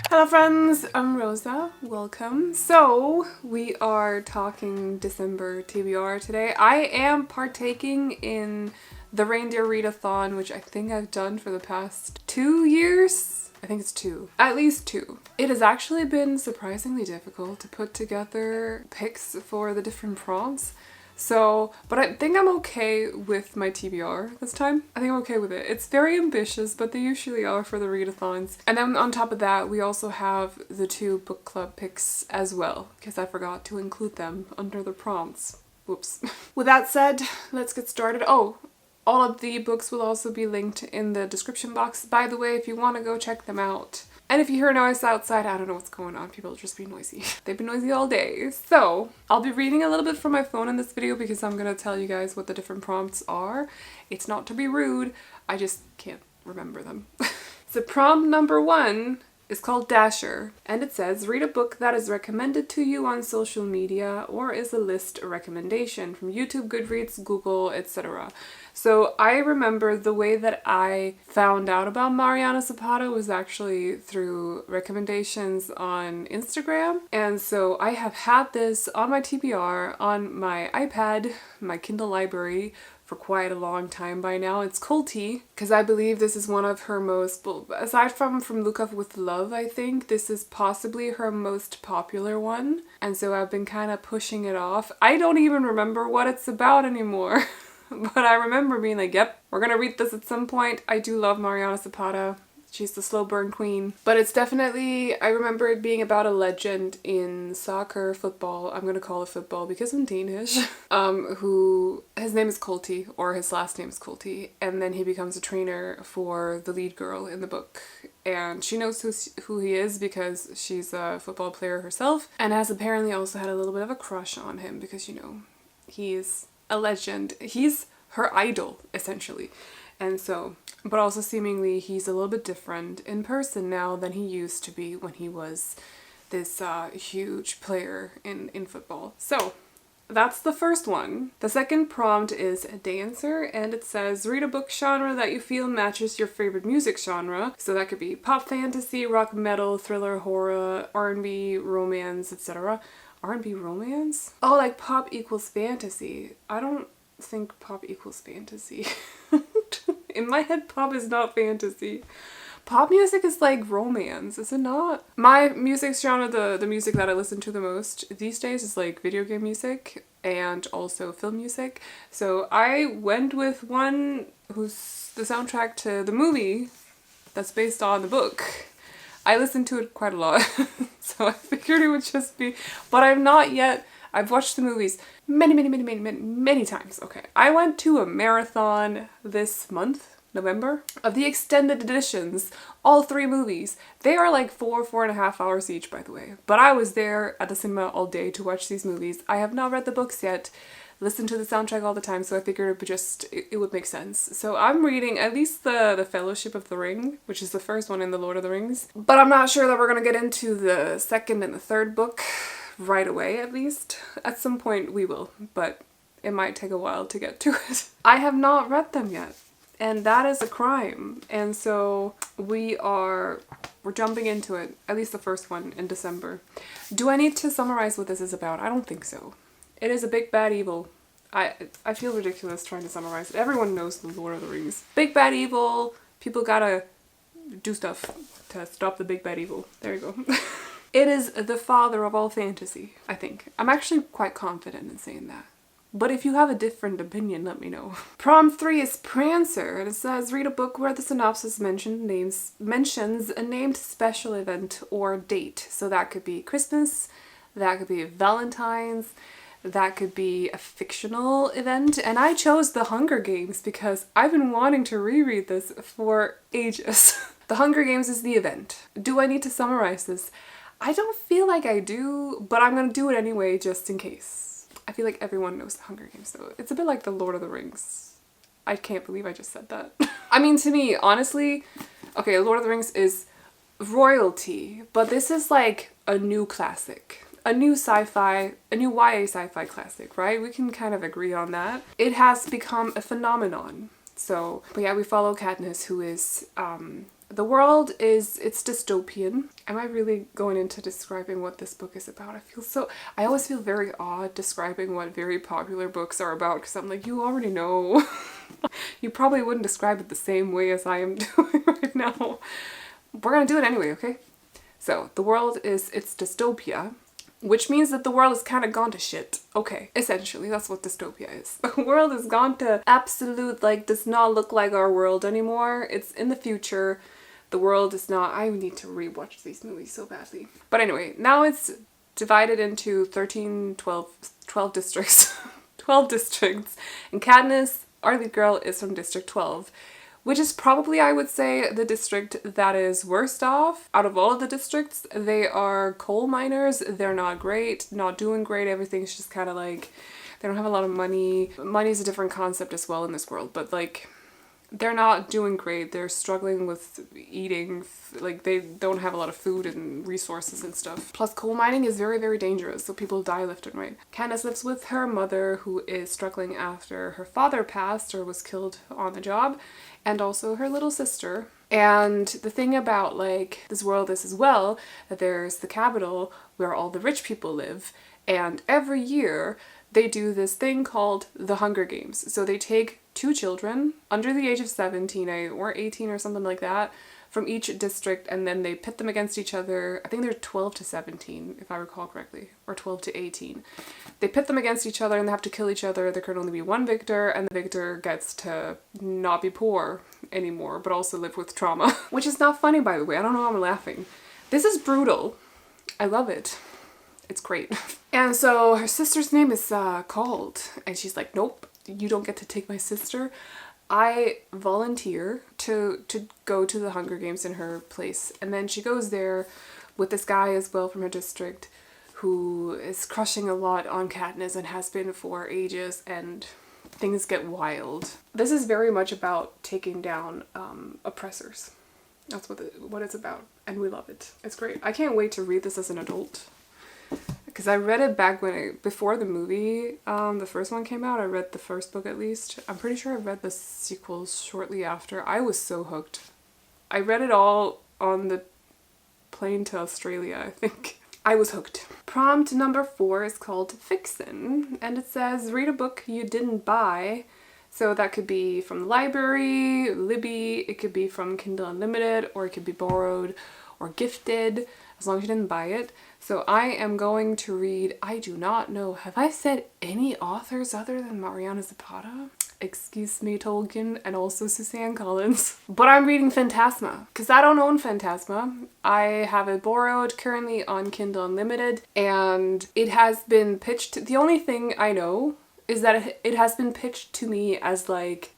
Hello friends, I'm Rosa, welcome. So, we are talking December TBR today. I am partaking in the Reindeer Readathon, which I think I've done for the past 2 years. I think it's 2. At least 2. It has actually been surprisingly difficult to put together picks for the different prompts. But I think I'm okay with my TBR this time. I think I'm okay with it. It's very ambitious, but they usually are for the readathons. And then on top of that, we also have the 2 book club picks as well, because I forgot to include them under the prompts. Whoops. With that said, let's get started. Oh, all of the books will also be linked in the description box, by the way, if you want to go check them out. And if you hear noise outside, I don't know what's going on. People just be noisy. They've been noisy all day. So, I'll be reading a little bit from my phone in this video because I'm gonna tell you guys what the different prompts are. It's not to be rude, I just can't remember them. So prompt number 1 is called Dasher, and it says, read a book that is recommended to you on social media or is a list recommendation from YouTube, Goodreads, Google, etc. So I remember the way that I found out about Mariana Zapata was actually through recommendations on Instagram. And so I have had this on my TBR, on my iPad, my Kindle library, for quite a long time by now. It's Kulti, because I believe this is one of her most, well, aside from Look Up With Love, I think this is possibly her most popular one. And so I've been kind of pushing it off. I don't even remember what it's about anymore. But I remember being like, yep, we're gonna read this at some point. I do love Mariana Zapata. She's the slow burn queen. But it's definitely, I remember it being about a legend in soccer, football, I'm gonna call it football because I'm Danish, who, his name is Kulti, or his last name is Kulti, and then he becomes a trainer for the lead girl in the book. And she knows who he is because she's a football player herself, and has apparently also had a little bit of a crush on him because, you know, he's a legend. He's her idol, essentially. And so, but also seemingly he's a little bit different in person now than he used to be when he was this huge player in football. So, that's the first one. The second prompt is a dancer, and it says, read a book genre that you feel matches your favorite music genre. So that could be pop fantasy, rock metal, thriller, horror, R&B, romance, etc. R&B romance? Oh, like pop equals fantasy. I don't think pop equals fantasy. In my head, pop is not fantasy. Pop music is like romance, is it not? My music genre, the music that I listen to the most these days is like video game music and also film music. So I went with one who's the soundtrack to the movie that's based on the book. I listened to it quite a lot, so I figured it would just be, but I've watched the movies many times. Okay, I went to a marathon this month, November, of the extended editions, all 3 movies. They are like 4.5 hours each, by the way, but I was there at the cinema all day to watch these movies. I have not read the books yet, listen to the soundtrack all the time, so I figured it would make sense. So I'm reading at least the Fellowship of the Ring, which is the first one in the Lord of the Rings. But I'm not sure that we're gonna get into the second and the third book right away, at least. At some point we will, but it might take a while to get to it. I have not read them yet, and that is a crime. And so we're jumping into it, at least the first one in December. Do I need to summarize what this is about? I don't think so. It is a big bad evil. I feel ridiculous trying to summarize it. Everyone knows the Lord of the Rings. Big bad evil. People gotta do stuff to stop the big bad evil. There you go. It is the father of all fantasy, I think. I'm actually quite confident in saying that. But if you have a different opinion, let me know. Prompt 3 is Prancer, and it says, read a book where the synopsis mentions a named special event or date. So that could be Christmas, that could be Valentine's, that could be a fictional event, and I chose The Hunger Games because I've been wanting to reread this for ages. The Hunger Games is the event. Do I need to summarize this? I don't feel like I do, but I'm gonna do it anyway just in case. I feel like everyone knows The Hunger Games though. It's a bit like The Lord of the Rings. I can't believe I just said that. I mean, to me, honestly, okay, Lord of the Rings is royalty, but this is like a new classic. A new sci-fi, a new YA sci-fi classic, right? We can kind of agree on that. It has become a phenomenon. So, but yeah, we follow Katniss, who is The world it's dystopian. Am I really going into describing what this book is about? I always feel very odd describing what very popular books are about because I'm like, you already know. You probably wouldn't describe it the same way as I am doing right now. We're gonna do it anyway, okay? So, the world it's dystopia, which means that the world has kind of gone to shit. Okay, essentially, that's what dystopia is. The world has gone to absolute, like, does not look like our world anymore. It's in the future. The world is not... I need to rewatch these movies so badly. But anyway, now it's divided into 12 districts. 12 districts. And Katniss, our lead girl, is from District 12. Which is probably, I would say, the district that is worst off. Out of all of the districts, they are coal miners. They're not great, not doing great. Everything's just kind of like, they don't have a lot of money. Money is a different concept as well in this world, but like, they're not doing great. They're struggling with eating. Like, they don't have a lot of food and resources and stuff. Plus, coal mining is very, very dangerous, so people die left and right. Candace lives with her mother, who is struggling after her father passed or was killed on the job, and also her little sister. And the thing about, like, this world is as well, that there's the capital where all the rich people live, and every year they do this thing called the Hunger Games. So they take 2 children under the age of 17 or 18 or something like that from each district, and then they pit them against each other. I think they're 12 to 17, if I recall correctly, or 12 to 18. They pit them against each other and they have to kill each other. There can only be one victor, and the victor gets to not be poor anymore, but also live with trauma. Which is not funny, by the way. I don't know why I'm laughing. This is brutal. I love it. It's great. And so her sister's name is called, and she's like, nope, you don't get to take my sister. I volunteer to go to the Hunger Games in her place. And then she goes there with this guy as well from her district who is crushing a lot on Katniss and has been for ages, and things get wild. This is very much about taking down oppressors. That's what it's about, and we love it. It's great. I can't wait to read this as an adult. Because I read it back before the movie, the first one came out. I read the first book at least. I'm pretty sure I read the sequels shortly after. I was so hooked. I read it all on the plane to Australia, I think. I was hooked. Prompt number 4 is called Fixin', and it says, read a book you didn't buy. So that could be from the library, Libby, it could be from Kindle Unlimited, or it could be borrowed or gifted, as long as you didn't buy it. So I am going to read, I do not know, have I said any authors other than Mariana Zapata? Excuse me, Tolkien, and also Suzanne Collins. But I'm reading Phantasma, because I don't own Phantasma. I have it borrowed currently on Kindle Unlimited, and it has been pitched, the only thing I know is that it has been pitched to me as like,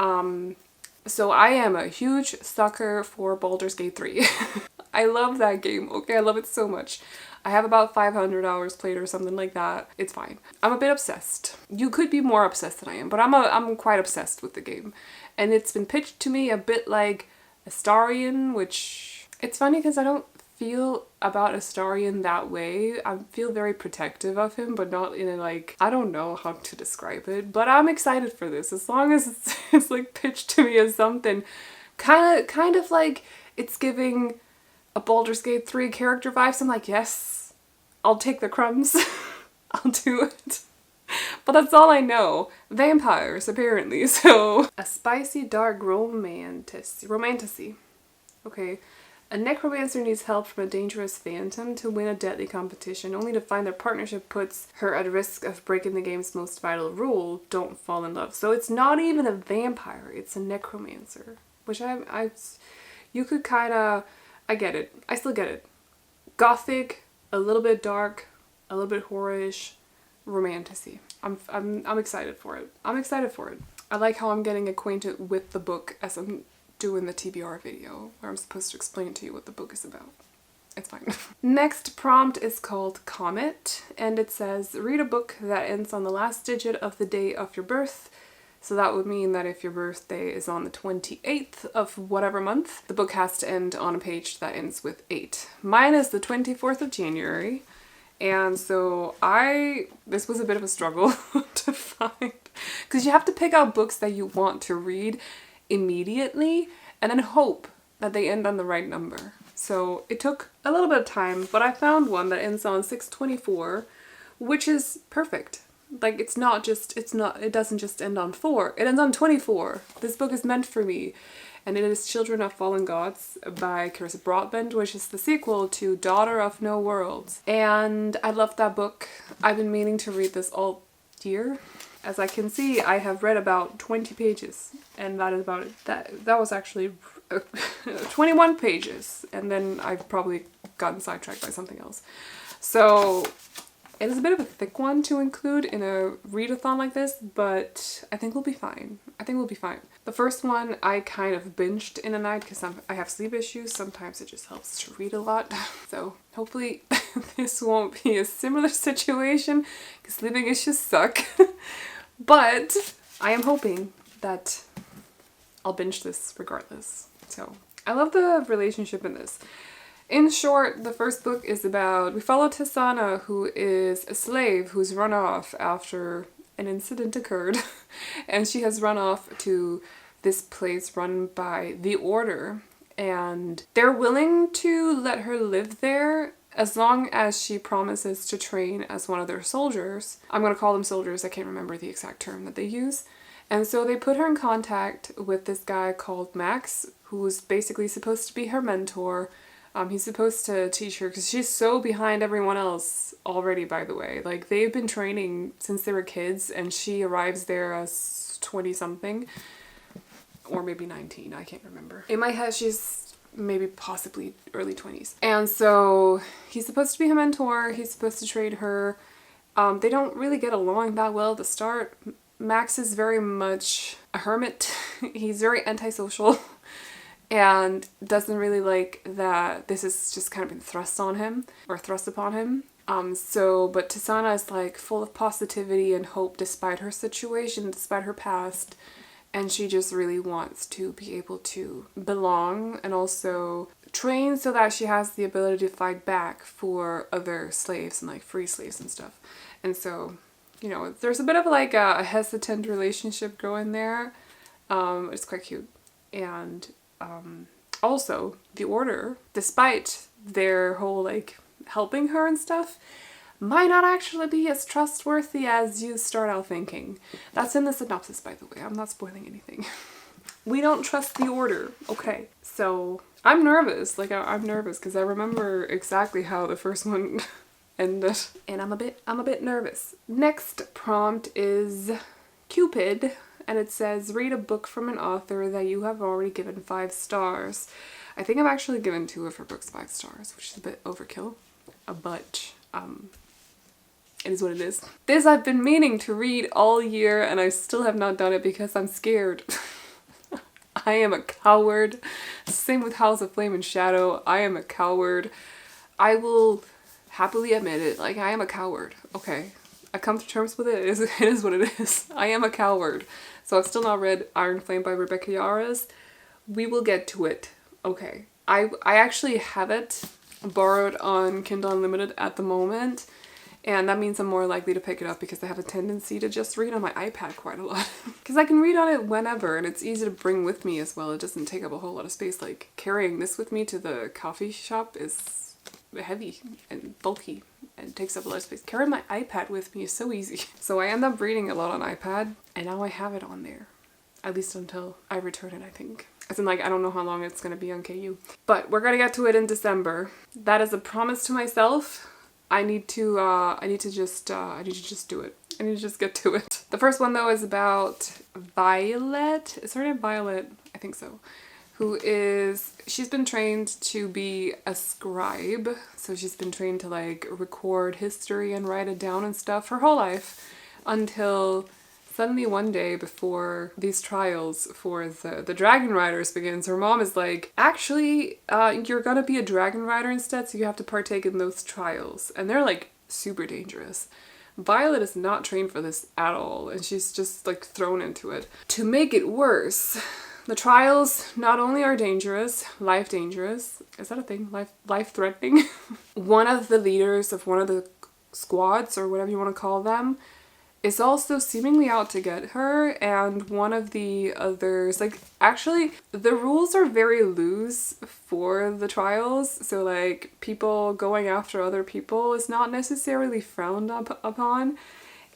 so I am a huge sucker for Baldur's Gate 3. I love that game, okay? I love it so much. I have about 500 hours played or something like that. It's fine. I'm a bit obsessed. You could be more obsessed than I am, but I'm quite obsessed with the game. And it's been pitched to me a bit like Astarion, which... It's funny because I don't feel about Astarion that way. I feel very protective of him, but not in a like... I don't know how to describe it, but I'm excited for this. As long as it's like pitched to me as something kind of like it's giving a Baldur's Gate 3 character vibes. I'm like, yes, I'll take the crumbs. I'll do it. But that's all I know. Vampires, apparently, so... A spicy, dark romantasy. Okay. A necromancer needs help from a dangerous phantom to win a deadly competition, only to find their partnership puts her at risk of breaking the game's most vital rule, don't fall in love. So it's not even a vampire, it's a necromancer. Which you could kind of... I get it. I still get it. Gothic, a little bit dark, a little bit horror-ish, romantasy. I'm excited for it. I'm excited for it. I like how I'm getting acquainted with the book as I'm doing the TBR video, where I'm supposed to explain to you what the book is about. It's fine. Next prompt is called Comet, and it says, read a book that ends on the last digit of the day of your birth. So that would mean that if your birthday is on the 28th of whatever month, the book has to end on a page that ends with 8. Mine is the 24th of January. And so this was a bit of a struggle to find. Because you have to pick out books that you want to read immediately and then hope that they end on the right number. So it took a little bit of time, but I found one that ends on 624, which is perfect. Like it doesn't just end on 4, it ends on 24. This book is meant for me. And it is Children of Fallen Gods by Carissa Broadbent, which is the sequel to Daughter of No Worlds. And I love that book. I've been meaning to read this all year. As I can see, I have read about 20 pages, and that is about it. That was actually 21 pages, and then I've probably gotten sidetracked by something else. So it is a bit of a thick one to include in a readathon like this, but I think we'll be fine. I think we'll be fine. The first one I kind of binged in a night because I have sleep issues. Sometimes it just helps to read a lot. So hopefully this won't be a similar situation because sleeping issues suck. But I am hoping that I'll binge this regardless. So I love the relationship in this. In short, the first book is about, we follow Tisana, who is a slave who's run off after an incident occurred. And she has run off to this place run by the Order. And they're willing to let her live there as long as she promises to train as one of their soldiers. I'm going to call them soldiers, I can't remember the exact term that they use. And so they put her in contact with this guy called Max, who's basically supposed to be her mentor. He's supposed to teach her because she's so behind everyone else already, by the way. Like, they've been training since they were kids, and she arrives there as 20-something. Or maybe 19, I can't remember. In my head, she's maybe possibly early 20s. And so he's supposed to be her mentor. He's supposed to train her. They don't really get along that well at the start. Max is very much a hermit. He's very antisocial. And doesn't really like that this is just kind of been thrust upon him. But Tisana is like full of positivity and hope despite her situation, despite her past. And she just really wants to be able to belong and also train so that she has the ability to fight back for other slaves and like free slaves and stuff. And so, you know, there's a bit of like a hesitant relationship going there. It's quite cute. And also, the Order, despite their whole like helping her and stuff, might not actually be as trustworthy as you start out thinking. That's in the synopsis, by the way. I'm not spoiling anything. We don't trust the Order. Okay, so I'm nervous. Like I'm nervous because I remember exactly how the first one ended, and I'm a bit nervous. Next prompt is Cupid. And it says, read a book from an author that you have already given 5 stars. I think I've actually given 2 of her books 5 stars, which is a bit overkill. But it is what it is. This I've been meaning to read all year, and I still have not done it because I'm scared. I am a coward. Same with House of Flame and Shadow. I am a coward. I will happily admit it. Like, I am a coward. Okay. I come to terms with it. It is what it is. I am a coward. So I've still not read Iron Flame by Rebecca Yarros. We will get to it. Okay. I actually have it borrowed on Kindle Unlimited at the moment. And that means I'm more likely to pick it up because I have a tendency to just read on my iPad quite a lot. Because I can read on it whenever, and it's easy to bring with me as well. It doesn't take up a whole lot of space. Like, carrying this with me to the coffee shop is heavy and bulky and takes up a lot of space. Carrying my iPad with me is so easy. So I end up reading a lot on iPad, and now I have it on there. At least until I return it, I think. As in, like, I don't know how long it's gonna be on KU. But we're gonna get to it in December. That is a promise to myself. I need to just do it. I need to just get to it. The first one, though, is about Violet. Is her name Violet? I think so. She's been trained to be a scribe. So she's been trained to, like, record history and write it down and stuff her whole life. Until suddenly one day before these trials for the dragon riders begins, her mom is like, actually, you're gonna be a dragon rider instead, so you have to partake in those trials. And they're, like, super dangerous. Violet is not trained for this at all, and she's just, like, thrown into it. To make it worse, the trials not only are dangerous, life dangerous. Is that a thing? Life threatening? One of the leaders of one of the squads, or whatever you want to call them, is also seemingly out to get her, and one of the others, like, actually the rules are very loose for the trials, so like people going after other people is not necessarily frowned upon.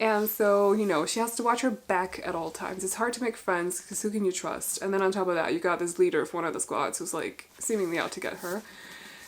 And so, you know, she has to watch her back at all times. It's hard to make friends because who can you trust? And then on top of that, you got this leader of one of the squads who's like seemingly out to get her.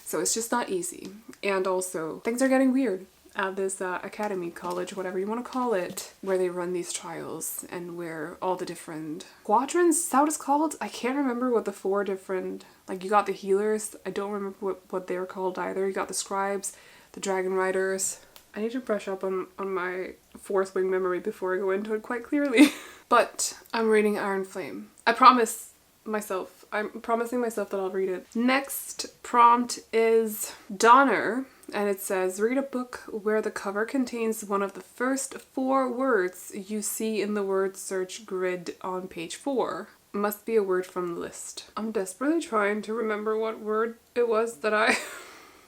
So it's just not easy. And also, things are getting weird at this academy, college, whatever you want to call it, where they run these trials and where all the different squadrons, is that what it's called? I can't remember what the 4 different, like you got the healers, I don't remember what they're called either. You got the scribes, the dragon riders. I need to brush up on my fourth wing memory before I go into it quite clearly. But I'm reading Iron Flame. I'm promising myself that I'll read it. Next prompt is Donner, and it says, read a book where the cover contains one of the first 4 words you see in the word search grid on page 4. Must be a word from the list. I'm desperately trying to remember what word it was that I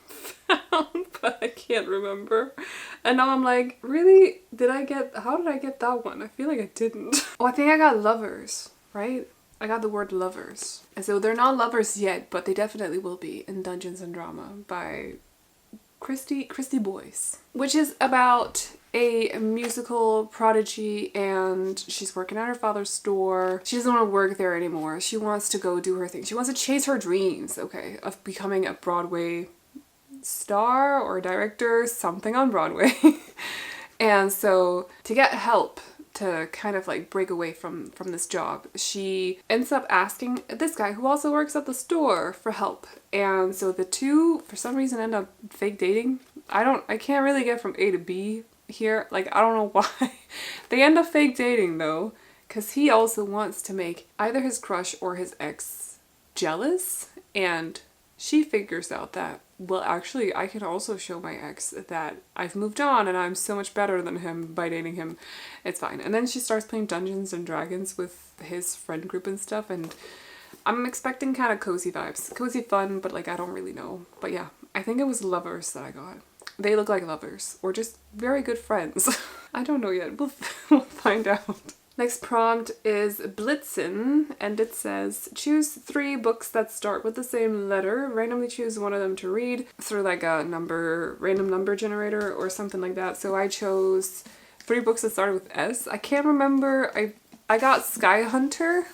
found, but I can't remember. And now I'm like, really? How did I get that one? I feel like I didn't. Oh, I think I got lovers, right? I got the word lovers. And so they're not lovers yet, but they definitely will be in Dungeons and Drama by Christy Boyce, which is about a musical prodigy, and she's working at her father's store. She doesn't want to work there anymore. She wants to go do her thing. She wants to chase her dreams, okay, of becoming a Broadway star or director, something on Broadway. And so to get help to kind of like break away from this job, she ends up asking this guy who also works at the store for help. And so the two for some reason end up fake dating. I can't really get from A to B here, like I don't know why. They end up fake dating though, because he also wants to make either his crush or his ex jealous, and she figures out that, well, actually, I can also show my ex that I've moved on and I'm so much better than him by dating him. It's fine. And then she starts playing Dungeons and Dragons with his friend group and stuff, and I'm expecting kind of cozy vibes. Cozy fun, but like I don't really know. But yeah, I think it was lovers that I got. They look like lovers, or just very good friends. I don't know yet. We'll find out. Next prompt is Blitzen, and it says, choose 3 books that start with the same letter. Randomly choose one of them to read through like a random number generator or something like that. So I chose 3 books that started with S. I can't remember. I got Sky Hunter,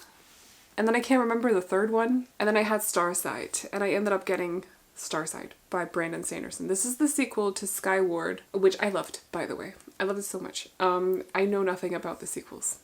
and then I can't remember the third one. And then I had Starsight, and I ended up getting Starsight by Brandon Sanderson. This is the sequel to Skyward, which I loved, by the way. I loved it so much. I know nothing about the sequels,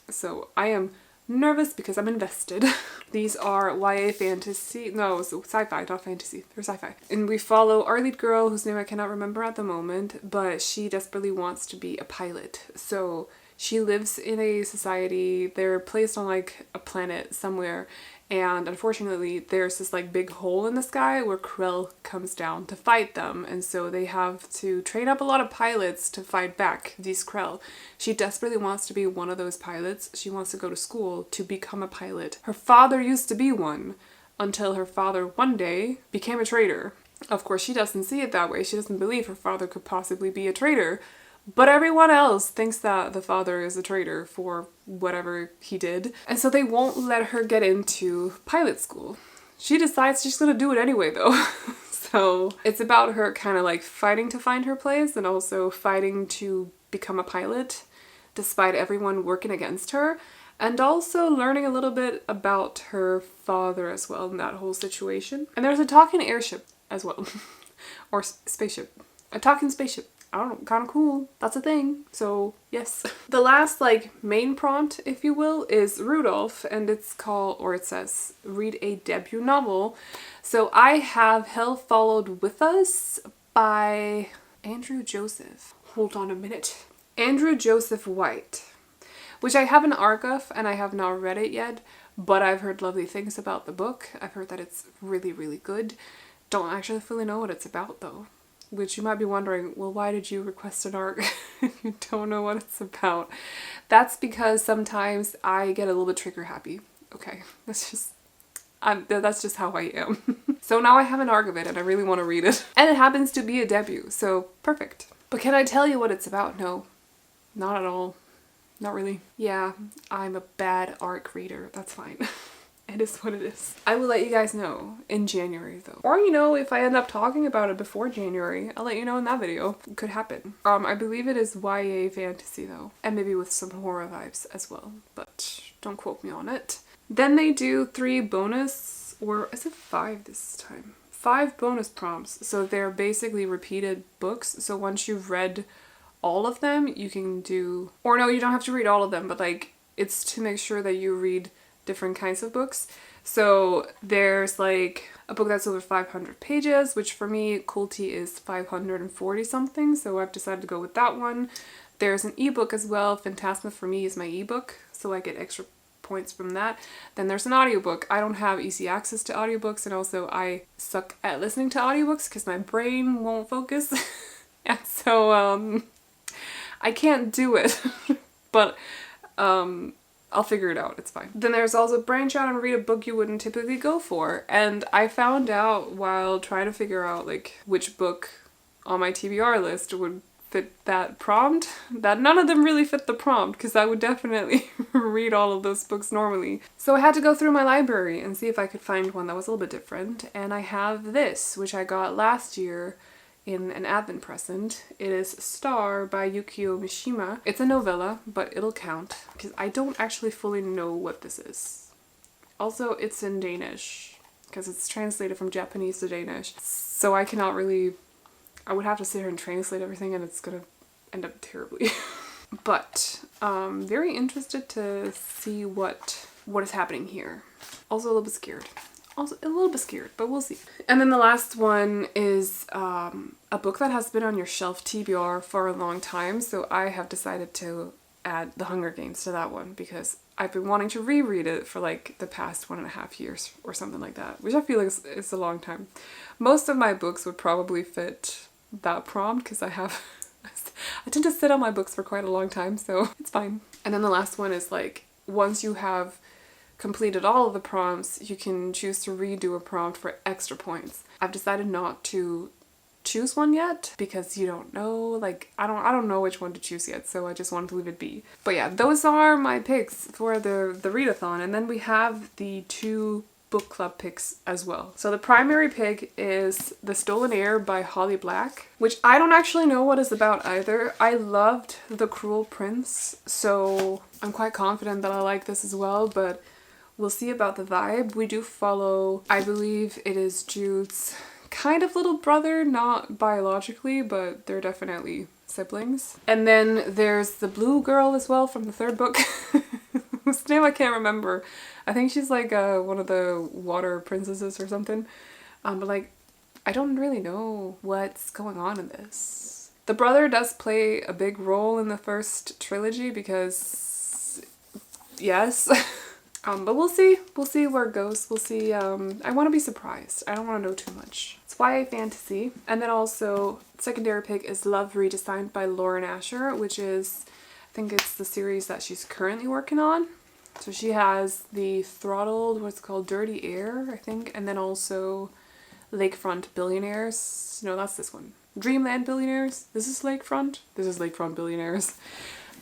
so I am nervous because I'm invested. These are YA fantasy, no, so sci-fi, not fantasy, they're sci-fi. And we follow our lead girl, whose name I cannot remember at the moment, but she desperately wants to be a pilot. So she lives in a society, they're placed on like a planet somewhere, and unfortunately there's this like big hole in the sky where Krell comes down to fight them, and so they have to train up a lot of pilots to fight back these Krell. She desperately wants to be one of those pilots. She wants to go to school to become a pilot. Her father used to be one until her father one day became a traitor. Of course, she doesn't see it that way. She doesn't believe her father could possibly be a traitor. But everyone else thinks that the father is a traitor for whatever he did. And so they won't let her get into pilot school. She decides she's gonna do it anyway though. So it's about her kind of like fighting to find her place and also fighting to become a pilot despite everyone working against her. And also learning a little bit about her father as well in that whole situation. And there's a talking airship as well. Or spaceship. A talking spaceship. I don't know, kind of cool. That's a thing. So yes. The last like main prompt, if you will, is Rudolph, and it's called, or it says, read a debut novel. So I have Hell Followed With Us by Andrew Joseph. Hold on a minute. Andrew Joseph White, which I have an ARC of and I have not read it yet, but I've heard lovely things about the book. I've heard that it's really, really good. Don't actually fully know what it's about though. Which you might be wondering, well, why did you request an ARC if you don't know what it's about? That's because sometimes I get a little bit trigger happy. Okay, that's just how I am. So now I have an ARC of it and I really want to read it. And it happens to be a debut, so perfect. But can I tell you what it's about? No. Not at all. Not really. Yeah, I'm a bad ARC reader. That's fine. It is what it is. I will let you guys know in January though. Or you know, if I end up talking about it before January, I'll let you know in that video. It could happen. I believe it is YA fantasy though. And maybe with some horror vibes as well. But don't quote me on it. Then they do 3 bonus, or is it 5 this time? 5 bonus prompts. So they're basically repeated books. So once you've read all of them, you can do, or no, you don't have to read all of them, but like it's to make sure that you read different kinds of books. So there's like a book that's over 500 pages, which for me, Kulti is 540 something. So I've decided to go with that one. There's an ebook as well. Phantasma for me is my ebook, so I get extra points from that. Then there's an audiobook. I don't have easy access to audiobooks, and also I suck at listening to audiobooks because my brain won't focus. And so I can't do it. But I'll figure it out, it's fine. Then there's also branch out and read a book you wouldn't typically go for. And I found out while trying to figure out like which book on my TBR list would fit that prompt, that none of them really fit the prompt, because I would definitely read all of those books normally. So I had to go through my library and see if I could find one that was a little bit different. And I have this, which I got last year in an advent present. It is Star by Yukio Mishima. It's a novella, but it'll count because I don't actually fully know what this is. Also, it's in Danish because it's translated from Japanese to Danish. So I cannot really, I would have to sit here and translate everything and it's gonna end up terribly. But very interested to see what is happening here. Also a little bit scared. Also a little bit scared, but we'll see. And then the last one is a book that has been on your shelf TBR for a long time, so I have decided to add The Hunger Games to that one because I've been wanting to reread it for like the past 1.5 years or something like that, which I feel like is a long time. Most of my books would probably fit that prompt because I tend to sit on my books for quite a long time, so it's fine. And then the last one is like, once you have completed all of the prompts, you can choose to redo a prompt for extra points. I've decided not to choose one yet because you don't know, like I don't know which one to choose yet, so I just wanted to leave it be. But yeah, those are my picks for the readathon, and then we have the 2 book club picks as well. So the primary pick is The Stolen Heir by Holly Black, which I don't actually know what it's about either. I loved The Cruel Prince, so I'm quite confident that I like this as well, but we'll see about the vibe. We do follow, I believe it is Jude's kind of little brother, not biologically, but they're definitely siblings. And then there's the blue girl as well from the 3rd book, whose name I can't remember. I think she's like one of the water princesses or something. But like, I don't really know what's going on in this. The brother does play a big role in the first trilogy because, yes. But we'll see where it goes. We'll see. I want to be surprised. I don't want to know too much. It's YA fantasy. And then also, secondary pick is Love Redesigned by Lauren Asher, which is, I think it's the series that she's currently working on. So she has the Throttled, what's it called, Dirty Air, I think, and then also Lakefront Billionaires. No, that's this one. Dreamland Billionaires. This is Lakefront. This is Lakefront Billionaires.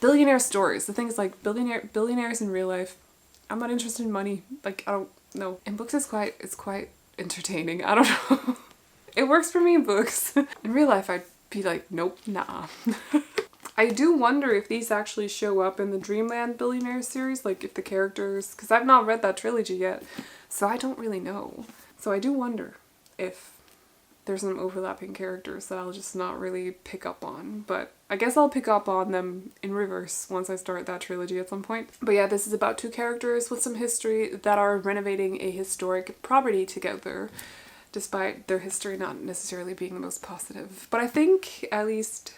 Billionaire stories. The thing is like billionaires in real life. I'm not interested in money. Like, I don't know. In books, it's quite entertaining. I don't know. It works for me in books. In real life, I'd be like, nope, nah. I do wonder if these actually show up in the Dreamland Billionaire series, like if the characters, because I've not read that trilogy yet, so I don't really know. So I do wonder if there's some overlapping characters that I'll just not really pick up on, but I guess I'll pick up on them in reverse once I start that trilogy at some point. But yeah, this is about 2 characters with some history that are renovating a historic property together, despite their history not necessarily being the most positive. But I think at least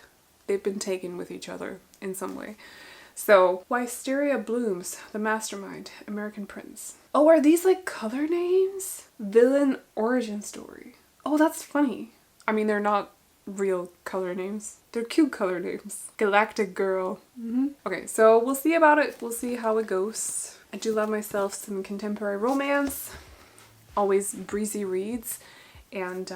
they've been taken with each other in some way. So, Wisteria Blooms, The Mastermind, American Prince. Oh, are these like color names? Villain Origin Story. Oh, that's funny. I mean, they're not real color names. They're cute color names. Galactic Girl. Okay, so we'll see about it. We'll see how it goes. I do love myself some contemporary romance. Always breezy reads. And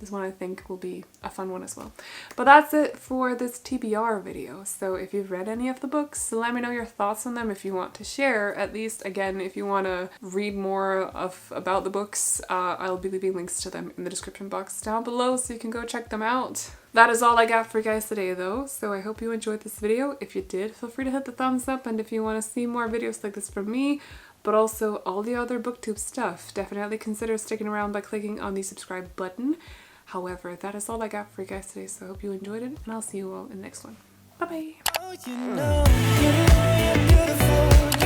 this one I think will be a fun one as well. But that's it for this TBR video. So if you've read any of the books, let me know your thoughts on them if you want to share. At least, again, if you want to read more about the books, I'll be leaving links to them in the description box down below so you can go check them out. That is all I got for you guys today though, so I hope you enjoyed this video. If you did, feel free to hit the thumbs up, and if you want to see more videos like this from me, but also all the other booktube stuff, definitely consider sticking around by clicking on the subscribe button. However, that is all I got for you guys today, so I hope you enjoyed it, and I'll see you all in the next one. Bye bye!